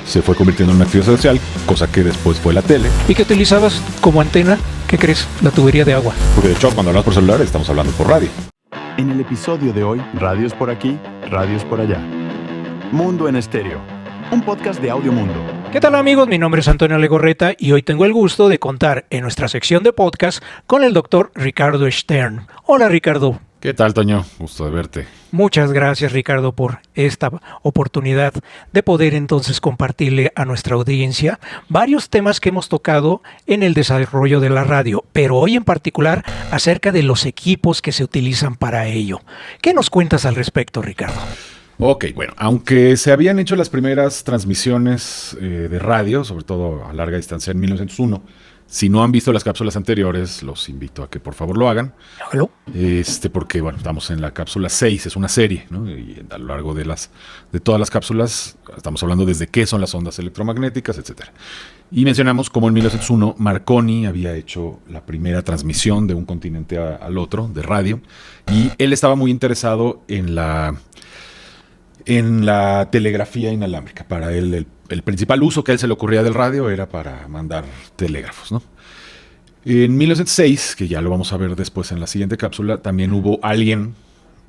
Se fue convirtiendo en una actividad social, cosa que después fue la tele. ¿Y que utilizabas como antena? ¿Qué crees? La tubería de agua. Porque de hecho, cuando hablamos por celular, estamos hablando por radio. En el episodio de hoy, radios por aquí, radios por allá. Mundo en Estéreo, un podcast de Audio Mundo. ¿Qué tal, amigos? Mi nombre es Antonio Legorreta y hoy tengo el gusto de contar en nuestra sección de podcast con el doctor Ricardo Stern. Hola, Ricardo. ¿Qué tal, Toño? Gusto de verte. Muchas gracias, Ricardo, por esta oportunidad de poder entonces compartirle a nuestra audiencia varios temas que hemos tocado en el desarrollo de la radio, pero hoy en particular acerca de los equipos que se utilizan para ello. ¿Qué nos cuentas al respecto, Ricardo? Ok, bueno, aunque se habían hecho las primeras transmisiones de radio, sobre todo a larga distancia en 1901, si no han visto las cápsulas anteriores, los invito a que por favor lo hagan. Hágalo. Porque bueno, estamos en la cápsula 6, es una serie, ¿no? Y a lo largo de todas las cápsulas estamos hablando desde qué son las ondas electromagnéticas, etcétera. Y mencionamos cómo en 1901 Marconi había hecho la primera transmisión de un continente al otro de radio, y él estaba muy interesado en la telegrafía inalámbrica. Para él, el principal uso que a él se le ocurría del radio era para mandar telégrafos, ¿no? En 1906, que ya lo vamos a ver después en la siguiente cápsula, también hubo alguien,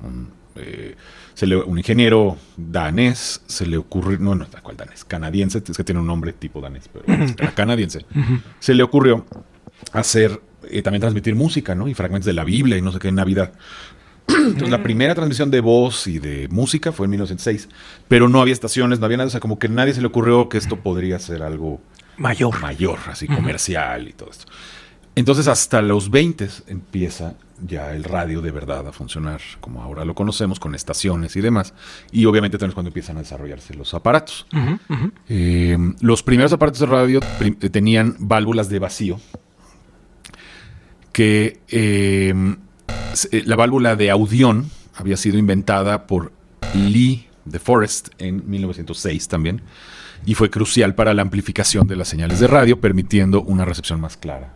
un ingeniero danés, se le ocurrió, no, ¿cuál danés? Canadiense, es que tiene un nombre tipo danés, pero era canadiense. Se le ocurrió hacer, también transmitir música, ¿no? Y fragmentos de la Biblia y no sé qué en Navidad. Entonces, la primera transmisión de voz y de música fue en 1906, pero no había estaciones, no había nada, o sea, como que a nadie se le ocurrió que esto podría ser algo mayor, así comercial y todo esto. Entonces, hasta los 20 empieza ya el radio de verdad a funcionar como ahora lo conocemos, con estaciones y demás, y obviamente también es cuando empiezan a desarrollarse los aparatos. Los primeros aparatos de radio tenían válvulas de vacío, que la válvula de Audión había sido inventada por Lee de Forest en 1906 también, y fue crucial para la amplificación de las señales de radio, permitiendo una recepción más clara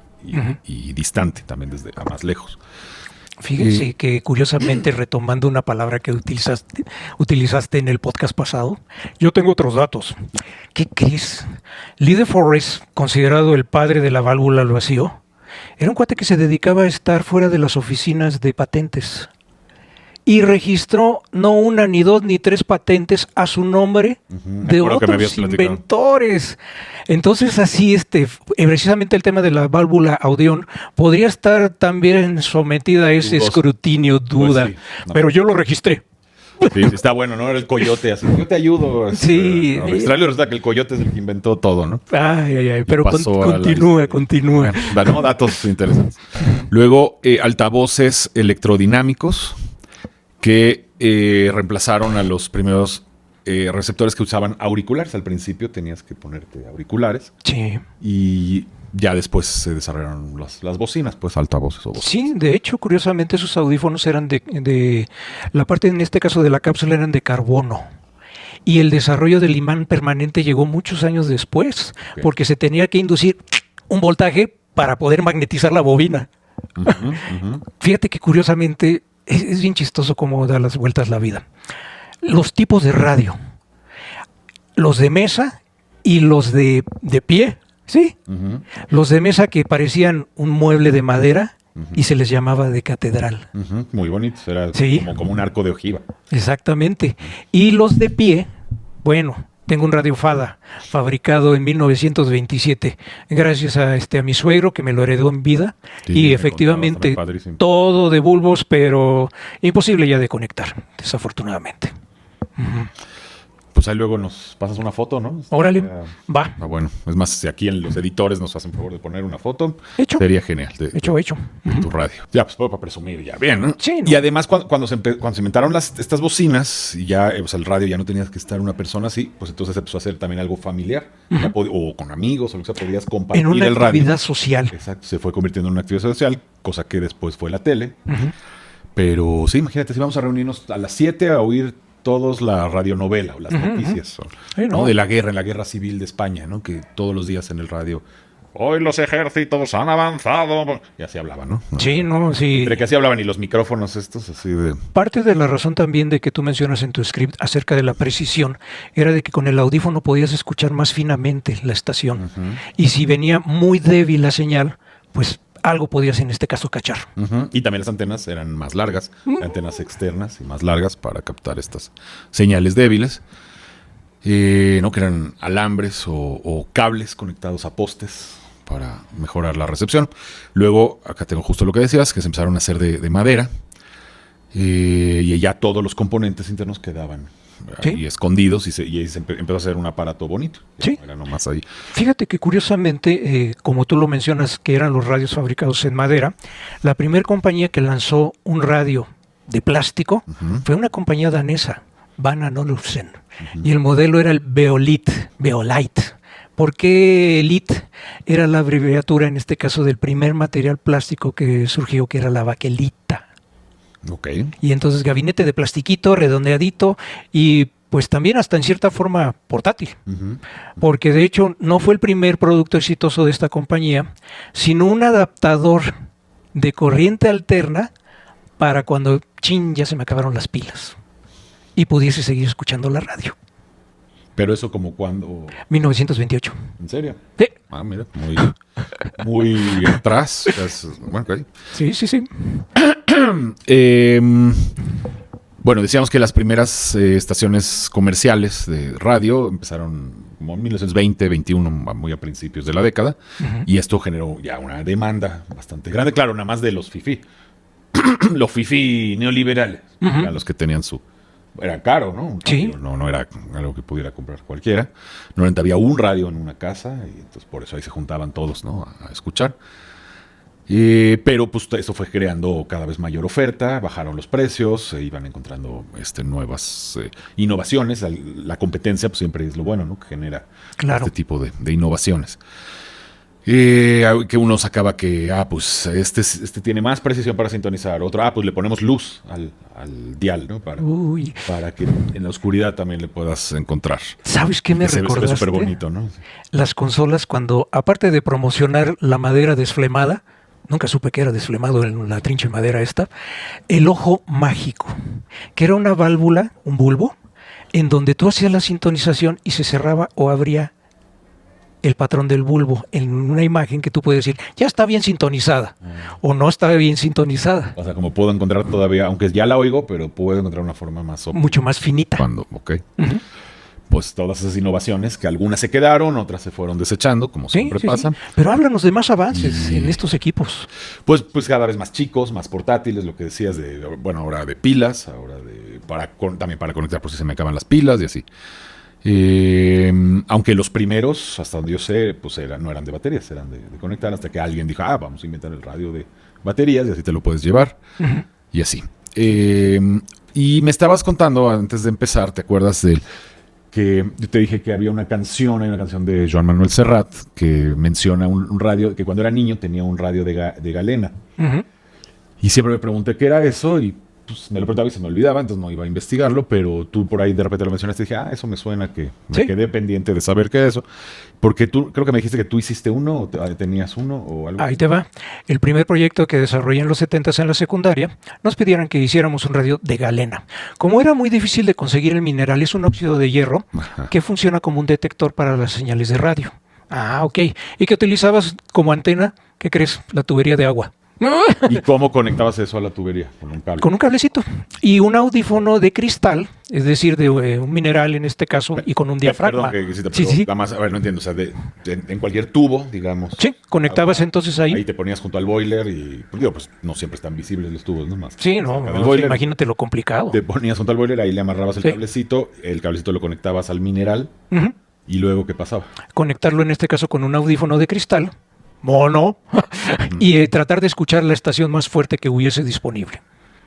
y distante también desde a más lejos. Fíjense que curiosamente, retomando una palabra que utilizaste en el podcast pasado, yo tengo otros datos. ¿Qué crees? Lee de Forest, considerado el padre de la válvula al vacío, era un cuate que se dedicaba a estar fuera de las oficinas de patentes y registró no una, ni dos, ni tres patentes a su nombre de otros inventores. Entonces así, precisamente el tema de la válvula Audión podría estar también sometida a ese escrutinio, duda, pues sí, no. Pero yo lo registré. Sí, está bueno, ¿no? Era el coyote, así, yo te ayudo. Sí. Extraño resulta que el coyote es el que inventó todo, ¿no? Pero continúa. Bueno, datos interesantes. Luego, altavoces electrodinámicos que reemplazaron a los primeros receptores que usaban auriculares. Al principio tenías que ponerte auriculares. Sí. Y ya después se desarrollaron las bocinas, pues altavoces o bocinas. Sí, de hecho, curiosamente, esos audífonos eran de la parte, en este caso de la cápsula, eran de carbono. Y el desarrollo del imán permanente llegó muchos años después, porque se tenía que inducir un voltaje para poder magnetizar la bobina. Fíjate que curiosamente es bien chistoso cómo da las vueltas la vida. Los tipos de radio, los de mesa y los de pie. Sí, los de mesa que parecían un mueble de madera y se les llamaba de catedral. Muy bonito, era como un arco de ojiva. Exactamente. Y los de pie, bueno, tengo un Radio Fada fabricado en 1927, gracias a mi suegro que me lo heredó en vida, sí, y efectivamente todo de bulbos, pero imposible ya de conectar, desafortunadamente. Pues ahí luego nos pasas una foto, ¿no? Órale, va. Bueno, es más, si aquí en los editores nos hacen favor de poner una foto, hecho. Sería genial. Hecho. De tu radio. Ya, pues para presumir ya bien, ¿no? Sí. ¿No? Y además, cuando se inventaron estas bocinas, y ya el radio ya no tenías que estar una persona así, pues entonces se empezó a hacer también algo familiar, o con amigos, o lo que sea, podías compartir el radio. En una actividad social. Exacto, se fue convirtiendo en una actividad social, cosa que después fue la tele. Pero sí, imagínate, si vamos a reunirnos a las 7 a oír todos la radionovela o las noticias, ¿no? De la guerra, en la guerra civil de España, ¿no? Que todos los días en el radio hoy los ejércitos han avanzado. Y así hablaban, ¿no? Sí, no, sí. Entre que así hablaban y los micrófonos estos, así de... Parte de la razón también de que tú mencionas en tu script acerca de la precisión era de que con el audífono podías escuchar más finamente la estación. Y si venía muy débil la señal, pues algo podías en este caso cachar. Y también las antenas eran más largas, antenas externas y más largas para captar estas señales débiles. ¿No? Que eran alambres o cables conectados a postes para mejorar la recepción. Luego, acá tengo justo lo que decías, que se empezaron a hacer de madera. Y ya todos los componentes internos quedaban ahí escondidos y ahí se empezó a hacer un aparato bonito. Sí. Era nomás ahí. Fíjate que curiosamente, como tú lo mencionas, que eran los radios fabricados en madera, la primera compañía que lanzó un radio de plástico fue una compañía danesa, Bang & Olufsen, y el modelo era el Beolite. ¿Por qué Elite? Era la abreviatura en este caso del primer material plástico que surgió, que era la baquelita. Ok. Y entonces gabinete de plastiquito, redondeadito y pues también hasta en cierta forma portátil. Porque de hecho no fue el primer producto exitoso de esta compañía, sino un adaptador de corriente alterna para cuando ya se me acabaron las pilas y pudiese seguir escuchando la radio. Pero eso como cuando... 1928. ¿En serio? Sí. Ah, mira, muy atrás. Bueno, okay. Sí. Bueno, decíamos que las primeras estaciones comerciales de radio empezaron como en 1920, 21, muy a principios de la década, y esto generó ya una demanda bastante grande, claro, nada más de los fifí, los fifí neoliberales, eran los que tenían su... Era caro, ¿no? Sí. No era algo que pudiera comprar cualquiera. Normalmente había un radio en una casa y entonces por eso ahí se juntaban todos, ¿no? A escuchar. Pero pues eso fue creando cada vez mayor oferta, bajaron los precios, se iban encontrando nuevas innovaciones. La competencia pues siempre es lo bueno, ¿no? Que genera este tipo de innovaciones. Que uno sacaba que, pues este tiene más precisión para sintonizar. Otro, pues le ponemos luz al dial, ¿no? Para que en la oscuridad también le puedas encontrar. ¿Sabes qué me recordaste? Se ve súper bonito, ¿no? Las consolas cuando, aparte de promocionar la madera desflemada, nunca supe que era desflemado en la trinche madera esta, el ojo mágico, que era una válvula, un bulbo, en donde tú hacías la sintonización y se cerraba o abría el patrón del bulbo en una imagen que tú puedes decir, ya está bien sintonizada o no está bien sintonizada. O sea, como puedo encontrar todavía, aunque ya la oigo, pero puedo encontrar una forma más óptima. Mucho más finita. Pues todas esas innovaciones, que algunas se quedaron, otras se fueron desechando, como siempre pasa. Sí. Pero háblanos de más avances en estos equipos. Pues cada vez más chicos, más portátiles, lo que decías ahora de pilas, ahora también para conectar por si se me acaban las pilas y así. Aunque los primeros, hasta donde yo sé, pues no eran de baterías, eran de conectar, hasta que alguien dijo, vamos a inventar el radio de baterías y así te lo puedes llevar, y así. Y me estabas contando antes de empezar, ¿te acuerdas que yo te dije que hay una canción de Joan Manuel Serrat que menciona un radio, que cuando era niño tenía un radio de galena? Y siempre me pregunté qué era eso y pues me lo preguntaba y se me olvidaba, entonces no iba a investigarlo, pero tú por ahí de repente lo mencionaste y dije, eso me suena, que me quedé pendiente de saber qué es eso. Porque tú, creo que me dijiste que tú hiciste uno, o tenías uno, o algo. Ahí te va. El primer proyecto que desarrollé en los 70s en la secundaria, nos pidieron que hiciéramos un radio de galena. Como era muy difícil de conseguir el mineral, es un óxido de hierro que funciona como un detector para las señales de radio. Ok. ¿Y que utilizabas como antena? ¿Qué crees? La tubería de agua. ¿Y cómo conectabas eso a la tubería? Con un cable. Con un cablecito. Y un audífono de cristal, es decir, de un mineral en este caso, y con un diafragma. Perdón, sí. Más, a ver, no entiendo. O sea, en cualquier tubo, digamos. Sí, conectabas entonces ahí. Ahí te ponías junto al boiler y, pues no siempre están visibles los tubos, ¿no? Más. Sí, boiler, imagínate lo complicado. Te ponías junto al boiler, ahí le amarrabas el cablecito lo conectabas al mineral, y luego, ¿qué pasaba? Conectarlo en este caso con un audífono de cristal, mono, y tratar de escuchar la estación más fuerte que hubiese disponible,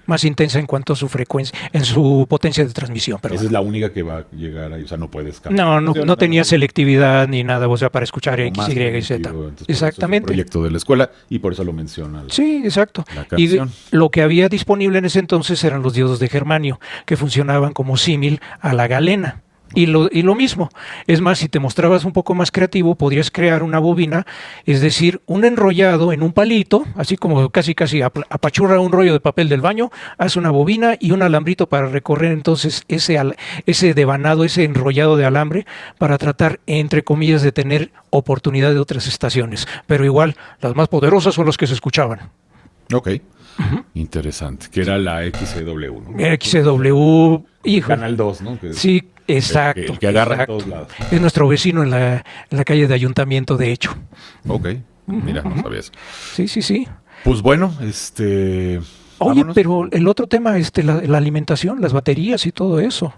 más intensa en cuanto a su frecuencia, en su potencia de transmisión. Perdón. Esa es la única que va a llegar ahí, o sea, no puedes cambiar. No tenía selectividad ni nada, o sea, para escuchar X, Y y Z. Exactamente. Es un proyecto de la escuela y por eso lo menciona. Sí, exacto. Y lo que había disponible en ese entonces eran los diodos de germanio, que funcionaban como símil a la galena. Y lo mismo, es más, si te mostrabas un poco más creativo, podrías crear una bobina, es decir, un enrollado en un palito, así como casi apachurra un rollo de papel del baño, haz una bobina y un alambrito para recorrer entonces ese devanado, ese enrollado de alambre, para tratar, entre comillas, de tener oportunidad de otras estaciones. Pero igual, las más poderosas son las que se escuchaban. Ok. Interesante. Que era la XCW, ¿no? XCW, hijo. Canal 2, ¿no? Sí, exacto. El que agarra exacto. en todos lados. Es nuestro vecino en la calle de Ayuntamiento, de hecho. Ok. Mira, no sabía eso. Sí. Pues bueno, Oye, vámonos. pero el otro tema, la alimentación, las baterías y todo eso.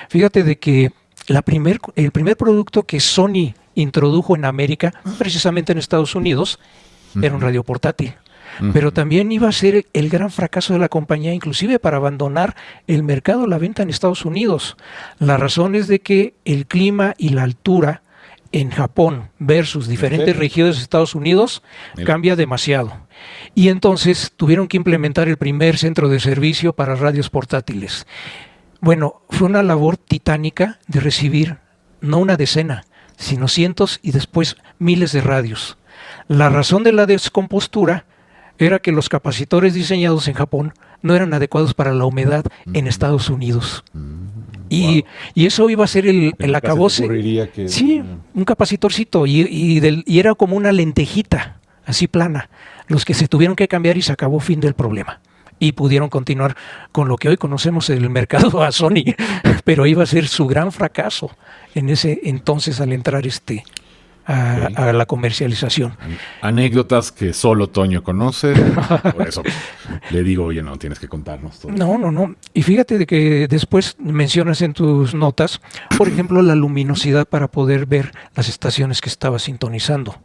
Fíjate de que el primer producto que Sony introdujo en América, precisamente en Estados Unidos, era un radio portátil. Pero también iba a ser el gran fracaso de la compañía, inclusive para abandonar el mercado, la venta en Estados Unidos. La razón es de que el clima y la altura en Japón versus diferentes regiones de Estados Unidos cambia demasiado. Y entonces tuvieron que implementar el primer centro de servicio para radios portátiles. Bueno, fue una labor titánica de recibir no una decena, sino cientos y después miles de radios. La razón de la descompostura era que los capacitores diseñados en Japón no eran adecuados para la humedad en Estados Unidos. Y eso iba a ser el acabose. Sí, un capacitorcito. Y era como una lentejita, así plana. Los que se tuvieron que cambiar y se acabó, fin del problema. Y pudieron continuar con lo que hoy conocemos en el mercado a Sony. Pero iba a ser su gran fracaso en ese entonces al entrar a la comercialización. Anécdotas que solo Toño conoce. Por eso le digo, oye, no, tienes que contarnos todo. No. Y fíjate de que después mencionas en tus notas, por ejemplo, la luminosidad para poder ver las estaciones que estabas sintonizando.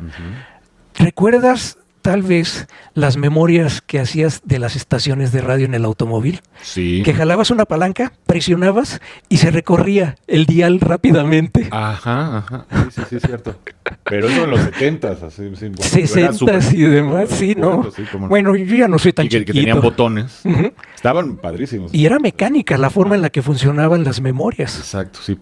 ¿Recuerdas tal vez las memorias que hacías de las estaciones de radio en el automóvil? Sí. Que jalabas una palanca, presionabas y se recorría el dial rápidamente. Ajá. Sí, es cierto. Pero eso en los 70s, así. 60s y demás, sí, ¿no? Sí, bueno, yo ya no soy tan chiquito. Que tenían botones. Estaban padrísimos. Y era mecánica la forma en la que funcionaban las memorias. Exacto, sí.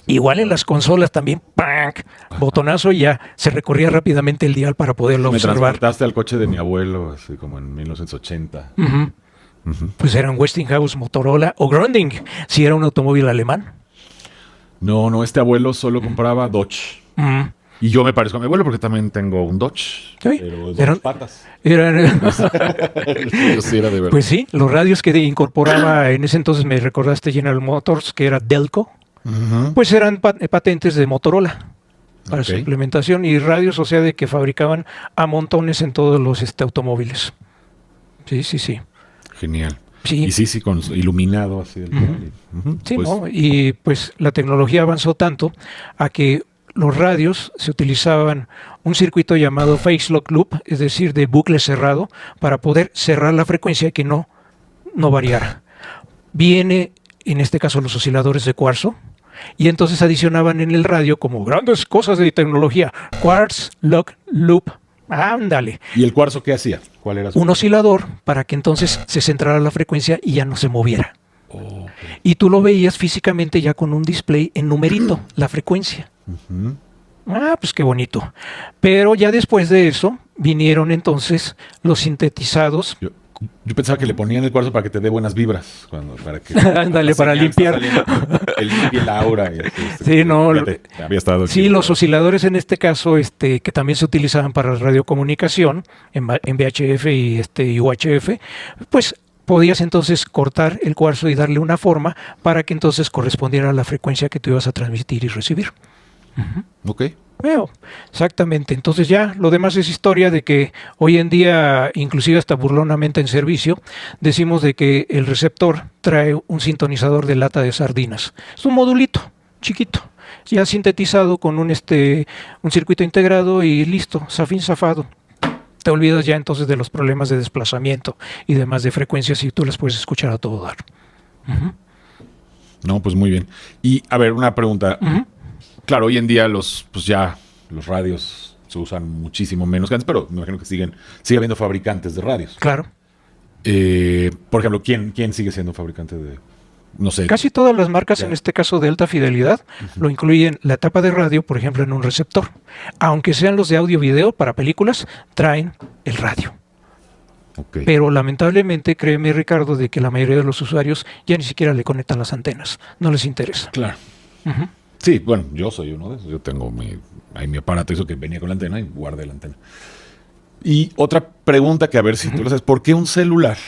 Igual en las consolas también, ¡pam! Botonazo y ya se recorría rápidamente el dial para poderlo observar. Me transportaste al coche de mi abuelo, así como en 1980. Pues eran Westinghouse, Motorola o Grundig, si era un automóvil alemán. No, este abuelo solo compraba Dodge. Y yo me parezco a mi abuelo porque también tengo un Dodge. Sí. Pero dos patas. Sí, era de verdad. Pues sí, los radios que incorporaba en ese entonces, me recordaste, General Motors, que era Delco, pues eran patentes de Motorola para su implementación, y radios, o sea, de que fabricaban a montones en todos los automóviles. Sí. Genial. Sí. Y sí, con iluminado así. Sí, pues, ¿no? Y pues la tecnología avanzó tanto a que los radios se utilizaban un circuito llamado phase lock loop, es decir, de bucle cerrado, para poder cerrar la frecuencia y que no variara. Viene, en este caso, los osciladores de cuarzo, y entonces adicionaban en el radio, como grandes cosas de tecnología, quartz lock loop. Ándale. ¿Y el cuarzo qué hacía? ¿Cuál era un oscilador para que entonces se centrara la frecuencia y ya no se moviera. Y tú lo veías físicamente ya con un display en numerito, la frecuencia. Pues qué bonito. Pero ya después de eso vinieron entonces los sintetizados. Yo pensaba que le ponían el cuarzo para que te dé buenas vibras. Para que ándale, para limpiar. El aura. Sí, no. Había estado sí, los osciladores en este caso, que también se utilizaban para radiocomunicación, en VHF y UHF, pues podías entonces cortar el cuarzo y darle una forma para que entonces correspondiera a la frecuencia que tú ibas a transmitir y recibir. Ok. Bueno, exactamente. Entonces ya lo demás es historia de que hoy en día, inclusive hasta burlonamente en servicio, decimos de que el receptor trae un sintonizador de lata de sardinas. Es un modulito chiquito, ya sintetizado con un circuito integrado y listo, zafín zafado. Te olvidas ya entonces de los problemas de desplazamiento y demás de frecuencias y tú las puedes escuchar a todo dar. No, pues muy bien. Y a ver, una pregunta. Claro, hoy en día los radios se usan muchísimo menos que antes, pero me imagino que sigue habiendo fabricantes de radios. Claro. Por ejemplo, ¿quién sigue siendo fabricante de no sé. Casi todas las marcas, Ya. en este caso de alta fidelidad, lo incluyen la tapa de radio, por ejemplo, en un receptor. Aunque sean los de audio-video para películas, traen el radio. Ok. Pero lamentablemente, créeme, Ricardo, de que la mayoría de los usuarios ya ni siquiera le conectan las antenas. No les interesa. Claro. Ujú. Sí, bueno, yo soy uno de esos. Yo tengo mi aparato, eso que venía con la antena y guardé la antena. Y otra pregunta que a ver si tú lo sabes, ¿por qué un celular,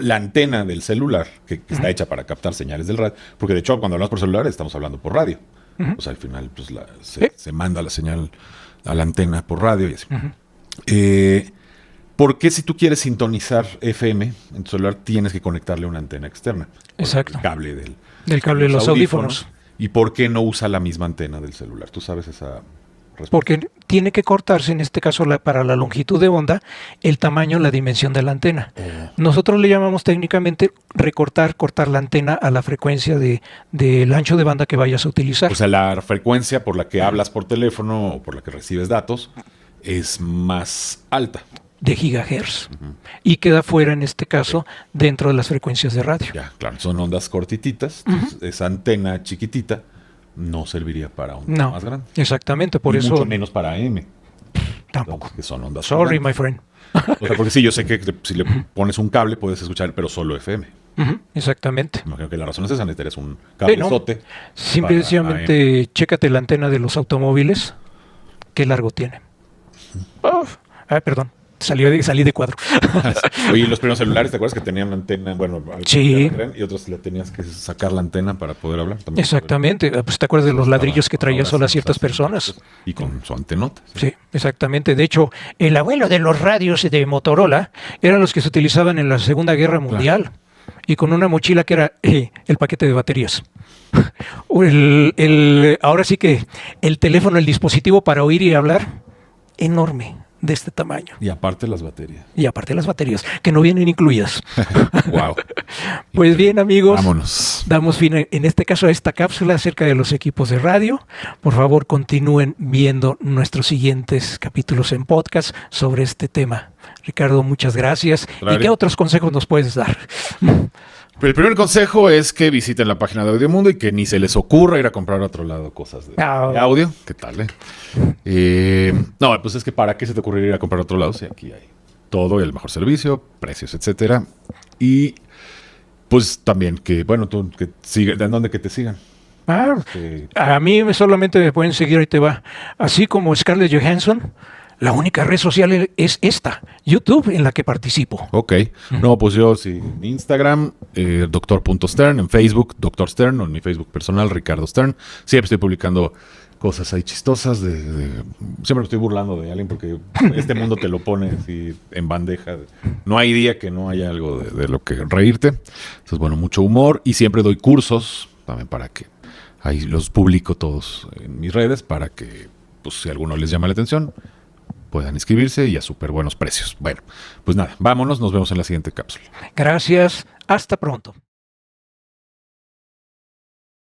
la antena del celular, que está hecha para captar señales del radio, porque de hecho cuando hablamos por celular estamos hablando por radio, o sea, al final pues se manda la señal a la antena por radio y así. ¿Por qué si tú quieres sintonizar FM en tu celular tienes que conectarle una antena externa? Exacto. El cable del Del cable de los audífonos. ¿Y por qué no usa la misma antena del celular? ¿Tú sabes esa respuesta? Porque tiene que cortarse, en este caso para la longitud de onda, el tamaño, la dimensión de la antena. Nosotros le llamamos técnicamente cortar la antena a la frecuencia del ancho de banda que vayas a utilizar. O sea, la frecuencia por la que hablas por teléfono o por la que recibes datos es más alta. De gigahertz. Y queda fuera, en este caso, dentro de las frecuencias de radio. Ya, claro, son ondas cortititas. Entonces, esa antena chiquitita no serviría para ondas No, más grandes. exactamente, por Y eso mucho menos para AM. tampoco. Entonces, que son ondas Sorry, gigantes. my friend. O sea, porque sí, yo sé que si le pones un cable puedes escuchar, pero solo FM. Exactamente. Imagino que la razón es esa, necesitarías un Sí, no. cablezote. Simple y para sencillamente, chécate la antena de los automóviles. ¿Qué largo tiene? Perdón. Salí de cuadro. Oye, los primeros celulares, ¿te acuerdas que tenían una antena? Bueno, algunos Sí. ya eran, y otros le tenías que sacar la antena para poder hablar. También. Exactamente. Pues te acuerdas de los ladrillos que traían solo a ciertas personas. Y con su antenota. Sí, exactamente. De hecho, el abuelo de los radios de Motorola eran los que se utilizaban en la Segunda Guerra Mundial. Y con una mochila que era el paquete de baterías. Ahora sí que el teléfono, el dispositivo para oír y hablar, enorme, de este tamaño. Y aparte las baterías. Y aparte las baterías, que no vienen incluidas. Wow. Pues bien, amigos, Vámonos. damos fin en este caso a esta cápsula acerca de los equipos de radio. Por favor, continúen viendo nuestros siguientes capítulos en podcast sobre este tema. Ricardo, muchas gracias. Claro. ¿Y qué otros consejos nos puedes dar? El primer consejo es que visiten la página de Audiomundo y que ni se les ocurra ir a comprar a otro lado cosas de audio. ¿Qué tal, no, pues es que ¿para qué se te ocurriría ir a comprar a otro lado? Si aquí hay todo, el mejor servicio, precios, etcétera. Y pues también que, bueno, tú que siga, ¿de dónde que te sigan? A mí solamente me pueden seguir, ahí te va. Así como Scarlett Johansson, la única red social es esta, YouTube, en la que participo. Ok. No, pues yo sí, en Instagram, doctor.stern, en Facebook, Dr. Stern, o en mi Facebook personal, Ricardo Stern. Siempre estoy publicando cosas ahí chistosas. Siempre me estoy burlando de alguien porque este mundo te lo pone así en bandeja. No hay día que no haya algo de lo que reírte. Entonces, bueno, mucho humor. Y siempre doy cursos también para que ahí los publico todos en mis redes para que, pues, si a alguno les llama la atención, puedan inscribirse y a súper buenos precios. Bueno, pues nada, vámonos, nos vemos en la siguiente cápsula. Gracias, hasta pronto.